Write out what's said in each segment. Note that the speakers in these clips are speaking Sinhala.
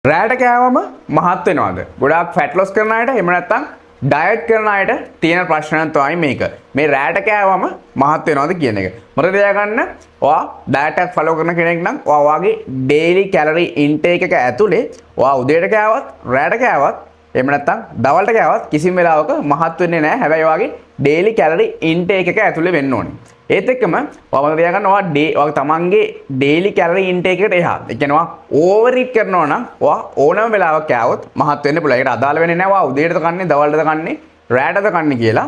රෑට කෑවම මහත් වෙනවද? ගොඩාක් ෆැට් ලොස් කරන අයට එහෙම නැත්නම් ඩයට් කරන අයට තියෙන ප්‍රශ්නයක් තමයි මේක. මේ රෑට කෑවම මහත් වෙනවද කියන එක. මතක තියාගන්න ඔයා ඩයට් එකක් ෆලෝ කරන කෙනෙක් නම් ඔයා වගේ ඩේලි කැලරි ඉන්ටේක් එක ඇතුලේ ඔයා උදේට කෑවත් රෑට කෑවත් එහෙම නැත්නම් දවල්ට කෑවත් කිසිම වෙලාවක මහත් වෙන්නේ නැහැ. හැබැයි ඔයාගේ ඩේලි කැලරි ඉන්ටේක් එක ඇතුලේ වෙන්න ඕනේ. ඒත් එක්කම ඔයා මතක තියාගන්න ඔයා තමන්ගේ ඩේලි කැලරි ඉන්ටේක් එකට එහා. ඒ කියන්නේ ඔයා ඕවර් ඉට් කරනවා නම් ඔයා ඕනම වෙලාවක කෑවොත් මහත් වෙන්න පුළුවන්. ඒකට අදාළ වෙන්නේ නැහැ ඔයා උදේටද කන්නේ, දවල්ටද කන්නේ, රෑටද කන්නේ කියලා.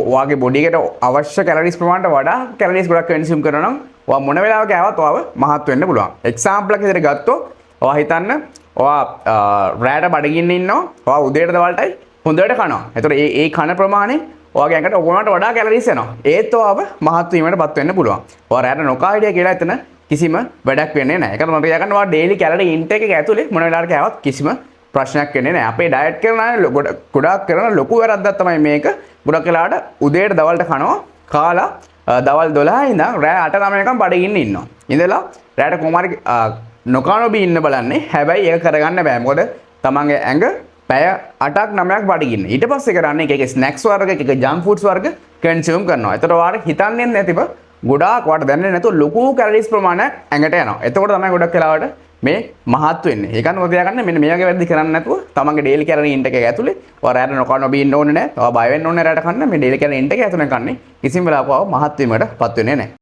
ඔයාගේ බොඩි එකට අවශ්‍ය කැලරිස් ප්‍රමාණයට වඩා කැලරිස් ගොඩක් කන්සියුම් කරනවා නම් ඔයා මොන වෙලාවක කෑවත් ඔයාව මහත් වෙන්න පුළුවන්. එක්සැම්පල් එකක් විදිහට ගත්තොත් ඔයා හිතන්න ඔයා රෑට බඩගින්න ඉන්නවා. ඔයා උදේට දවල්ටයි හොඳට කනවා. එතකොට ඒ කන ප්‍රමාණය ඔයාගේ ඇඟට ඕනකට වඩා කැලරිස් එනවා. ඒත් ඔයාව මහත් වීමටපත් වෙන්න පුළුවන්. ඔයා රෑට නොකා හිටිය කියලා එතන කිසිම වැඩක් වෙන්නේ නැහැ. ඒකට මම කියන්න ඔයා ඩේලි කැලරි ඉන්ටේක් එක ඇතුලේ මොන වෙලාවකට කෑවත් කිසිම ප්‍රශ්නයක් වෙන්නේ නැහැ. අපේ ඩයට් කරන අය ගොඩාක් කරන ලොකු වැරද්දක් තමයි මේක. ගොඩක් වෙලාවට උදේට දවල්ට කනවා කාලා දවල් 12 ඉඳන් රෑ 8 9 වෙනකම් බඩගින්න ඉන්නවා. ඉඳලා රෑට කොමාරි නොකනොබී ඉන්න බලන්නේ. හැබැයි ඒක කරගන්න බෑ. මොකද තමන්ගේ ඇඟ පැය 8ක් 9ක් බඩගින්න. ඊට පස්සේ කරන්නේ එක ස්නැක්ස් වර්ග එක ජංක් ෆුඩ්ස් වර්ග කන්සියුම් කරනවා. එතකොට ඔයාලට හිතන්නේ නැතිව ගොඩාක් ඔයාලට දැනෙන්නේ නැතුව ලොකු කැලරිස් ප්‍රමාණයක් ඇඟට යනවා. එතකොට තමයි ගොඩක් වෙලාවට මේ මහත් වෙන්නේ. ඒකත් මොකද තියාගන්න මෙන්න මේ වගේ වැඩි කරන්නේ නැතුව තමන්ගේ ඩේලි කැලරි ඉන්ටේක් එක ඇතුලේ ඔයා රැට නොබී ඉන්න ඕනේ නැහැ. ඔයා බය වෙන්න ඕනේ රැට කන්න මේ ඩේලි කැලරි ඉන්ටේක් එක ඇතුලේ කන්නේ කිසිම වෙලාවක මහත් වීමටපත් වෙන්නේ නැහැ.